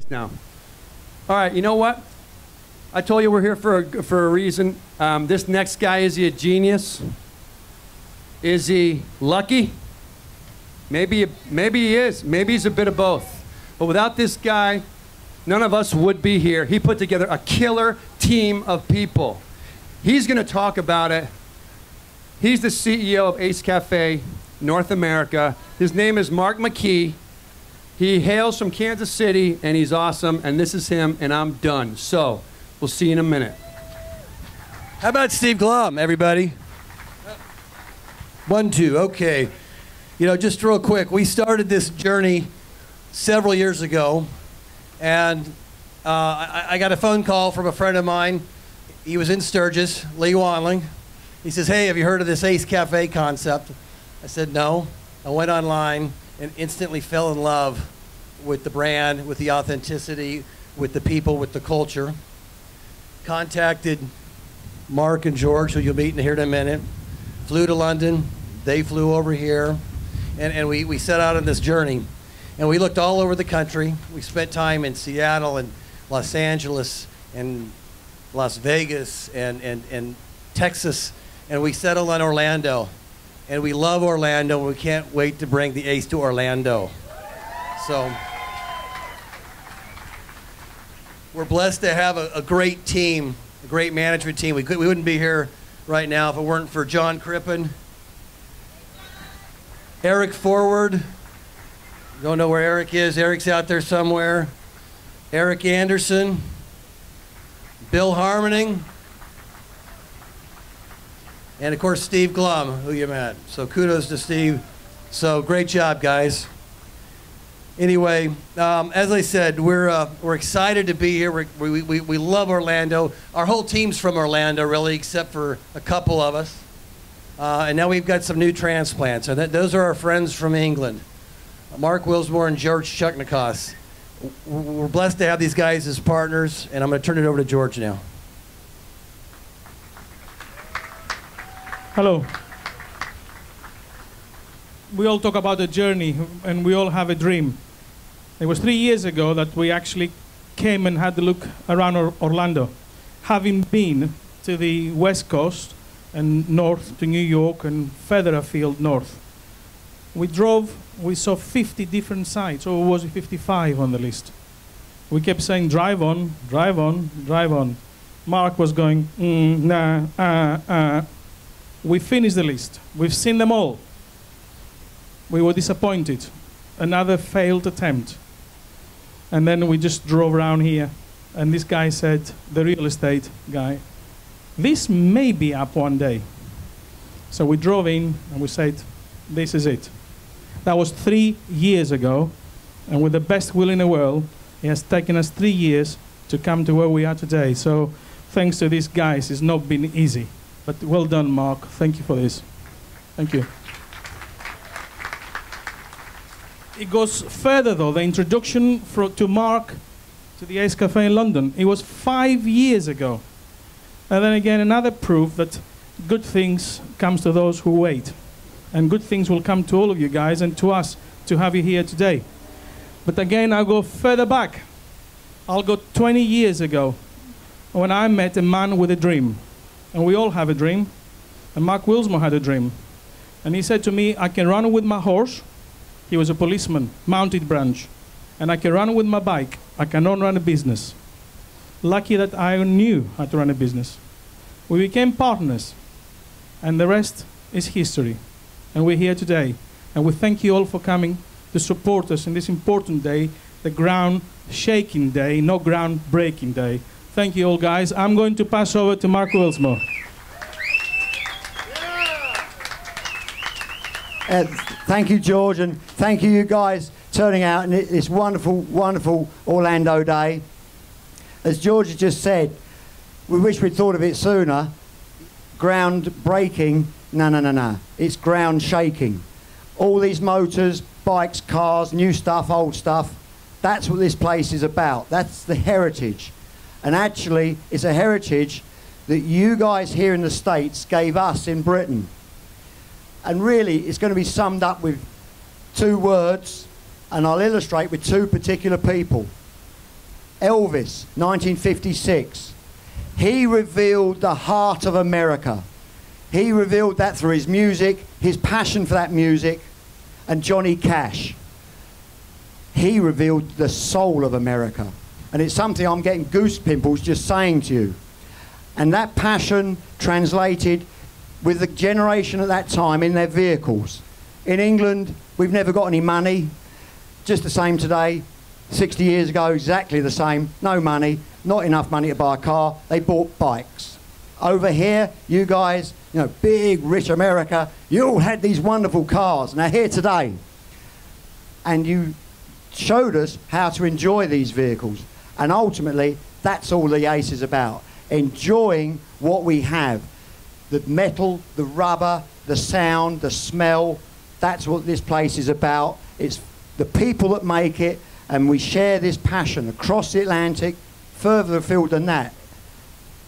Now, all right, you know what? I told you we're here for a reason. This next guy, is he a genius? Is he lucky? Maybe he is. Maybe he's a bit of both. But without this guy, none of us would be here. He put together a killer team of people. He's going to talk about it. He's the CEO of Ace Cafe North America. His name is Mark McKee. He hails from Kansas City, and he's awesome. And this is him, and I'm done. So we'll see you in a minute. How about Steve Glum, everybody? 1, 2, okay. You know, just real quick, we started this journey several years ago, and I got a phone call from a friend of mine. He was in Sturgis, Lee Wanling. He says, hey, have you heard of this Ace Cafe concept? I said, no. I went online and instantly fell in love with the brand, with the authenticity, with the people, with the culture. Contacted Mark and George, who you'll meet in here in a minute. Flew to London. They flew over here. And we set out on this journey. And we looked all over the country. We spent time in Seattle and Los Angeles and Las Vegas and Texas. And we settled on Orlando. And we love Orlando, and we can't wait to bring the Ace to Orlando. So we're blessed to have a great team, a great management team. We wouldn't be here right now if it weren't for John Crippen, Eric Forward. Don't know where Eric is. Eric's out there somewhere. Eric Anderson, Bill Harmoning, and of course Steve Glum, who you met. So kudos to Steve. So great job, guys. Anyway, as I said, we're excited to be here. We love Orlando. Our whole team's from Orlando, really, except for a couple of us. And now we've got some new transplants. And those are our friends from England, Mark Wilsmore and George Chuknikos. We're blessed to have these guys as partners, and I'm going to turn it over to George now. Hello. We all talk about a journey, and we all have a dream. It was 3 years ago that we actually came and had a look around Orlando, having been to the West Coast and north to New York and further afield north. We drove, we saw 50 different sites, or was it 55 on the list? We kept saying, drive on, drive on, drive on. Mark was going, nah. We finished the list. We've seen them all. We were disappointed. Another failed attempt. And then we just drove around here. And this guy said, the real estate guy, this may be up one day. So we drove in and we said, this is it. That was 3 years ago. And with the best will in the world, it has taken us 3 years to come to where we are today. So thanks to these guys, it's not been easy. But well done, Mark. Thank you for this. Thank you. It goes further, though. The introduction to Mark to the Ace Cafe in London, it was 5 years ago. And then again, another proof that good things comes to those who wait. And good things will come to all of you guys and to us to have you here today. But again, I'll go further back. I'll go 20 years ago when I met a man with a dream. And we all have a dream. And Mark Wilsmore had a dream. And he said to me, I can run with my horse. He was a policeman, mounted branch. And I can run with my bike. I cannot run a business. Lucky that I knew how to run a business. We became partners. And the rest is history. And we're here today. And we thank you all for coming to support us in this important day, the ground-shaking day, not ground-breaking day. Thank you all, guys. I'm going to pass over to Mark Wilsmore. Thank you, George, and thank you guys turning out in this wonderful, wonderful Orlando day. As George has just said, we wish we'd thought of it sooner. Ground breaking, no. It's ground shaking. All these motors, bikes, cars, new stuff, old stuff, that's what this place is about. That's the heritage. And actually, it's a heritage that you guys here in the States gave us in Britain. And really, it's going to be summed up with 2 words, and I'll illustrate with 2 particular people. Elvis, 1956. He revealed the heart of America. He revealed that through his music, his passion for that music. And Johnny Cash, he revealed the soul of America. And it's something I'm getting goose pimples just saying to you. And that passion translated with the generation at that time in their vehicles. In England, we've never got any money. Just the same today. 60 years ago, exactly the same. No money, not enough money to buy a car. They bought bikes. Over here, you guys, you know, big, rich America, you all had these wonderful cars. Now here today, and you showed us how to enjoy these vehicles. And ultimately, that's all the ACE is about. Enjoying what we have. The metal, the rubber, the sound, the smell. That's what this place is about. It's the people that make it, and we share this passion across the Atlantic, further afield than that.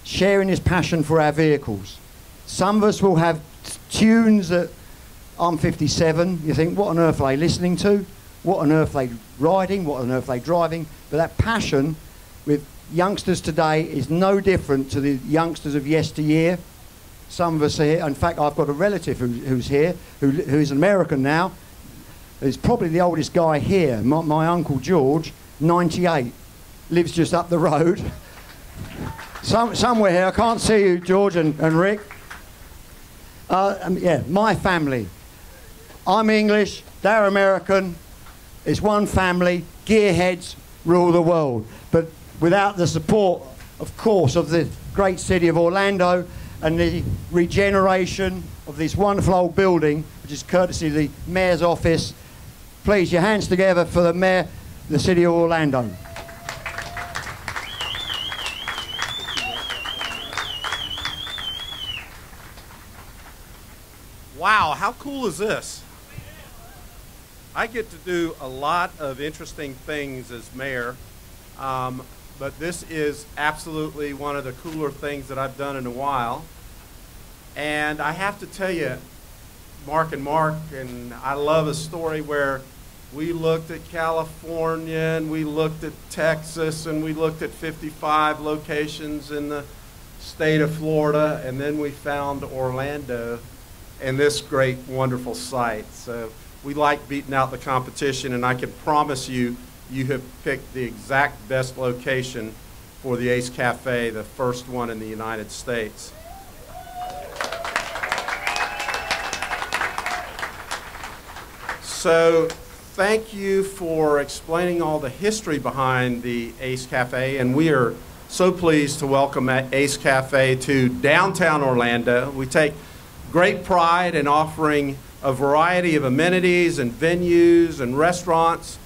Sharing this passion for our vehicles. Some of us will have tunes that, I'm 57, you think, what on earth are they listening to? What on earth are they riding? What on earth are they driving? But that passion with youngsters today is no different to the youngsters of yesteryear. Some of us are here. In fact, I've got a relative who's here, who's an American now. He's probably the oldest guy here. My Uncle George, 98, lives just up the road. Somewhere here. I can't see you, George and Rick. Yeah, my family. I'm English, they're American. It's one family. Gearheads rule the world. But without the support, of course, of the great city of Orlando and the regeneration of this wonderful old building, which is courtesy of the Mayor's office, please, your hands together for the Mayor, the City of Orlando. Wow, how cool is this? I get to do a lot of interesting things as mayor, but this is absolutely one of the cooler things that I've done in a while. And I have to tell you, Mark, and I love a story where we looked at California, and we looked at Texas, and we looked at 55 locations in the state of Florida, and then we found Orlando and this great, wonderful site. So we like beating out the competition, and I can promise you, you have picked the exact best location for the Ace Cafe, the first one in the United States. So thank you for explaining all the history behind the Ace Cafe, and we are so pleased to welcome Ace Cafe to downtown Orlando. We take great pride in offering a variety of amenities and venues and restaurants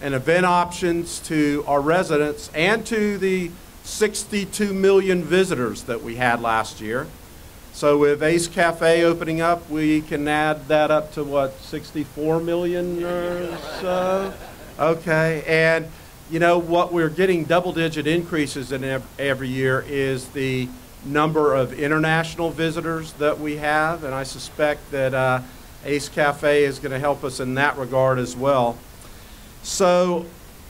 and event options to our residents and to the 62 million visitors that we had last year. So with Ace Cafe opening up, we can add that up to what, 64 million or so? Okay, and you know what, we're getting double-digit increases in every year is the number of international visitors that we have, and I suspect that Ace Cafe is going to help us in that regard as well. So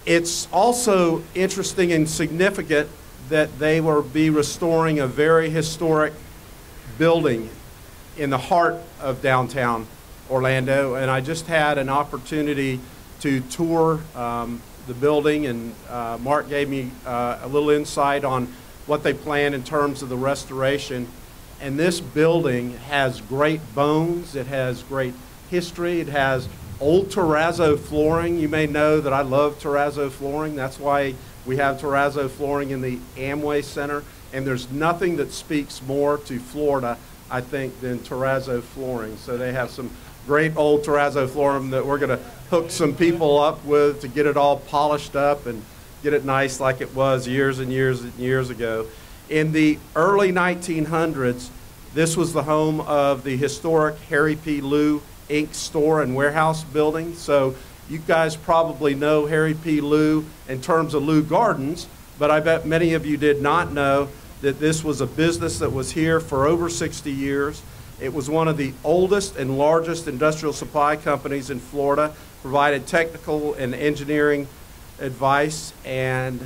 it's also interesting and significant that they will be restoring a very historic building in the heart of downtown Orlando, and I just had an opportunity to tour the building, and Mark gave me a little insight on what they plan in terms of the restoration. And this building has great bones, it has great history, it has old terrazzo flooring. You may know that I love terrazzo flooring. That's why we have terrazzo flooring in the Amway Center. And there's nothing that speaks more to Florida, I think, than terrazzo flooring. So they have some great old terrazzo flooring that we're going to hook some people up with to get it all polished up and get it nice like it was years and years and years ago. In the early 1900s, this was the home of the historic Harry P. Lew Inc. store and warehouse building. So you guys probably know Harry P. Lew in terms of Lew Gardens, but I bet many of you did not know that this was a business that was here for over 60 years. It was one of the oldest and largest industrial supply companies in Florida, provided technical and engineering advice, and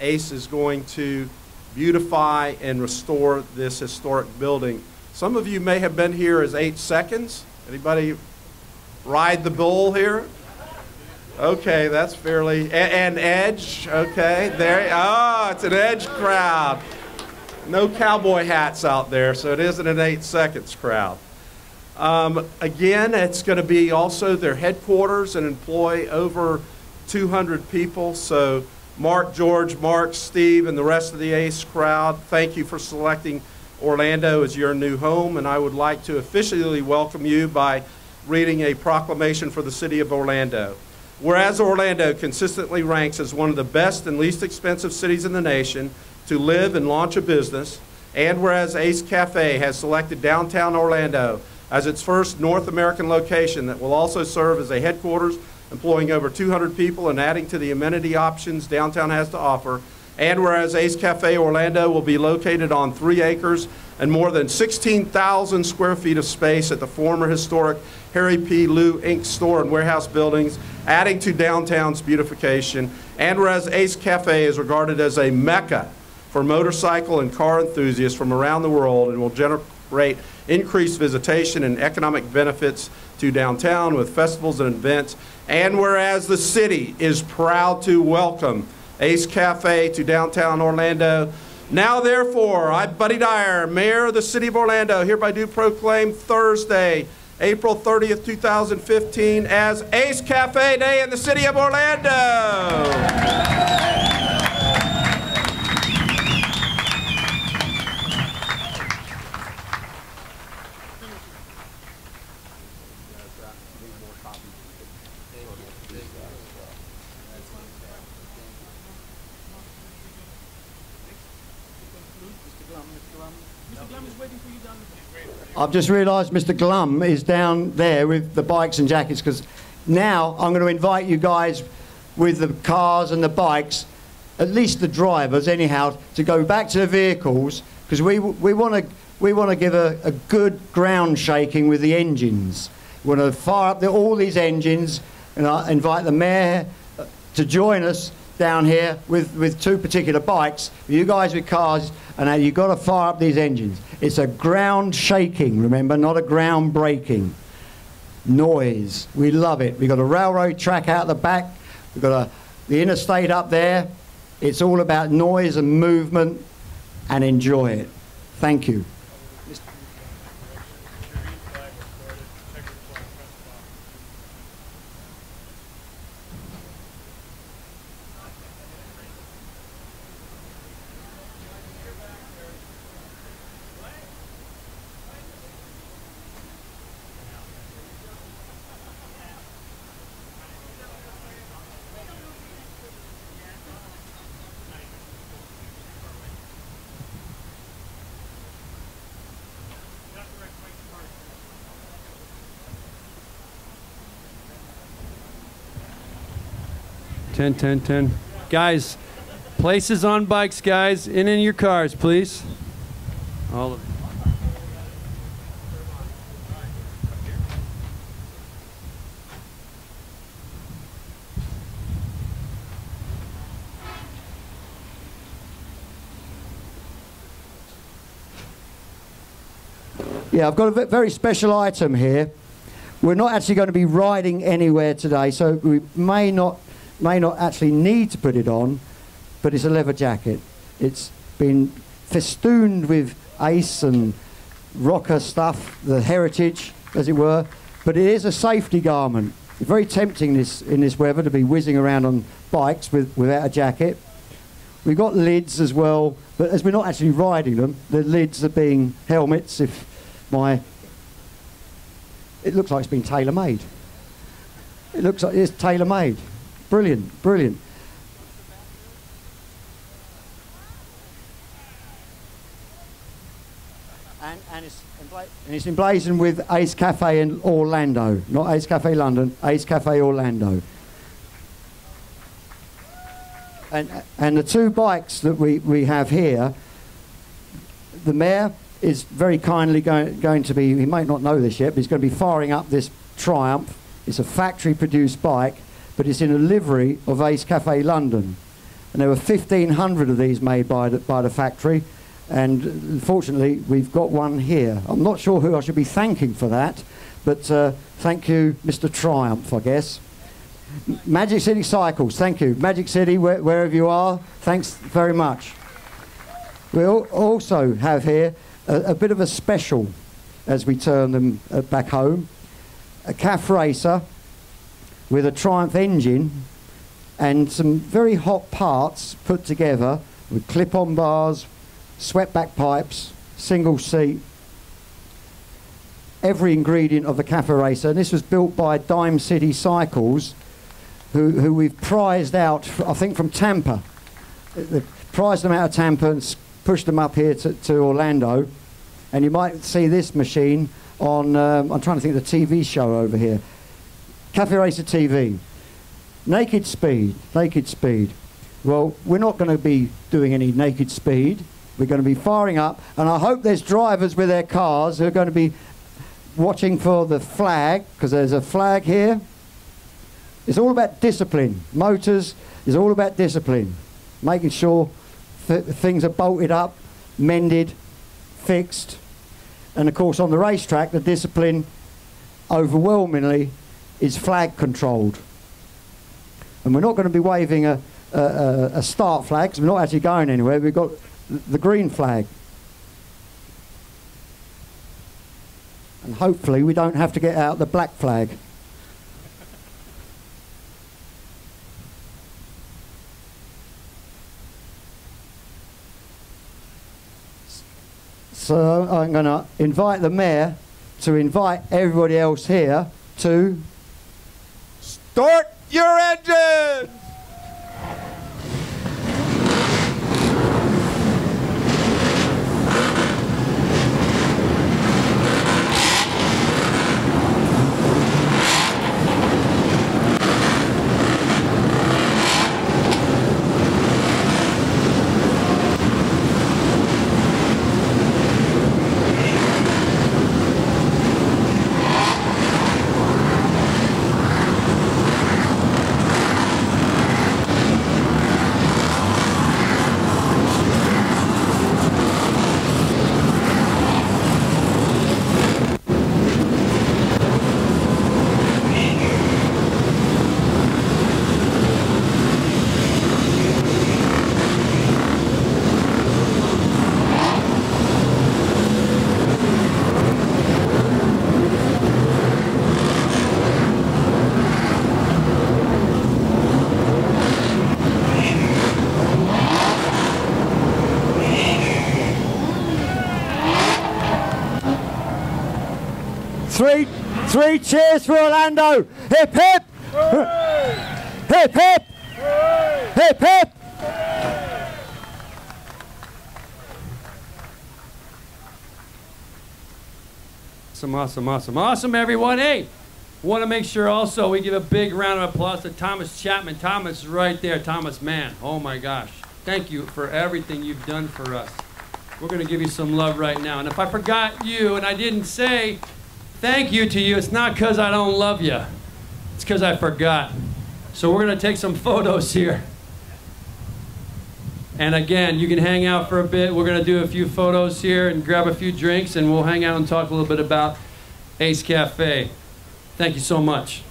ACE is going to beautify and restore this historic building. Some of you may have been here as 8 seconds. Anybody ride the bull here? Okay, that's fairly, and Edge, okay, there, oh, it's an Edge crowd. No cowboy hats out there, so it isn't an 8 seconds crowd. Again, it's going to be also their headquarters and employ over 200 people. So Mark, George, Mark, Steve, and the rest of the ACE crowd, thank you for selecting Orlando as your new home. And I would like to officially welcome you by reading a proclamation for the city of Orlando. Whereas Orlando consistently ranks as one of the best and least expensive cities in the nation to live and launch a business, and whereas Ace Cafe has selected downtown Orlando as its first North American location that will also serve as a headquarters, employing over 200 people and adding to the amenity options downtown has to offer, and whereas Ace Cafe Orlando will be located on 3 acres and more than 16,000 square feet of space at the former historic Harry P. Lou Inc. store and warehouse buildings, adding to downtown's beautification, and whereas Ace Cafe is regarded as a mecca for motorcycle and car enthusiasts from around the world and will generate increased visitation and economic benefits to downtown with festivals and events, and whereas the city is proud to welcome Ace Cafe to downtown Orlando. Now therefore, I, Buddy Dyer, Mayor of the City of Orlando, hereby do proclaim Thursday, April 30th, 2015 as Ace Cafe Day in the City of Orlando. I've just realised Mr. Glum is down there with the bikes and jackets, because now I'm going to invite you guys with the cars and the bikes, at least the drivers anyhow, to go back to the vehicles, because we want to give a good ground shaking with the engines. We want to fire up all these engines, and I invite the mayor to join us down here with 2 particular bikes. You guys with cars, and now you've got to fire up these engines. It's a ground shaking, remember, not a ground breaking. Noise, we love it. We've got a railroad track out the back. We've got the interstate up there. It's all about noise and movement, and enjoy it. Thank you. Ten. Guys, places on bikes, guys. In your cars, please. All of Yeah, I've got a very special item here. We're not actually going to be riding anywhere today, so we may not actually need to put it on, but it's a leather jacket. It's been festooned with Ace and rocker stuff, the heritage, as it were, but it is a safety garment. It's very tempting in this weather to be whizzing around on bikes without a jacket. We've got lids as well, but as we're not actually riding them, the lids are being helmets. It looks like it's been tailor-made. It looks like it's tailor-made. Brilliant, brilliant. And it's emblazoned with Ace Cafe in Orlando, not Ace Cafe London, Ace Cafe Orlando. And the 2 bikes that we have here, the mayor is very kindly going to be, he might not know this yet, but he's going to be firing up this Triumph. It's a factory produced bike, but it's in a livery of Ace Cafe London. And there were 1,500 of these made by the factory. And fortunately, we've got one here. I'm not sure who I should be thanking for that, but thank you, Mr. Triumph, I guess. Magic City Cycles, thank you. Magic City, wherever you are, thanks very much. We'll also have here a bit of a special as we turn them back home. A calf racer with a Triumph engine and some very hot parts put together with clip-on bars, swept-back pipes, single seat, every ingredient of the cafe racer. And this was built by Dime City Cycles, who we've prized out, I think, from Tampa. They've prized them out of Tampa and pushed them up here to Orlando. And you might see this machine on, I'm trying to think of the TV show over here, Cafe Racer TV. Naked speed, naked speed. Well, we're not going to be doing any naked speed. We're going to be firing up, and I hope there's drivers with their cars who are going to be watching for the flag, because there's a flag here. It's all about discipline. Motors is all about discipline, making sure things are bolted up, mended, fixed. And of course, on the racetrack, the discipline overwhelmingly is flag controlled. And we're not going to be waving a start flag, because we're not actually going anywhere. We've got the green flag. And hopefully we don't have to get out the black flag. So I'm going to invite the mayor to invite everybody else here to Start your engines! Three cheers for Orlando. Hip hip. Hip hip. Hip hip. Awesome, everyone. Hey, want to make sure also we give a big round of applause to Thomas Chapman. Thomas is right there. Thomas, man, oh my gosh. Thank you for everything you've done for us. We're going to give you some love right now. And if I forgot you and I didn't say thank you to you, it's not because I don't love you. It's because I forgot. So we're going to take some photos here. And again, you can hang out for a bit. We're going to do a few photos here and grab a few drinks, and we'll hang out and talk a little bit about Ace Cafe. Thank you so much.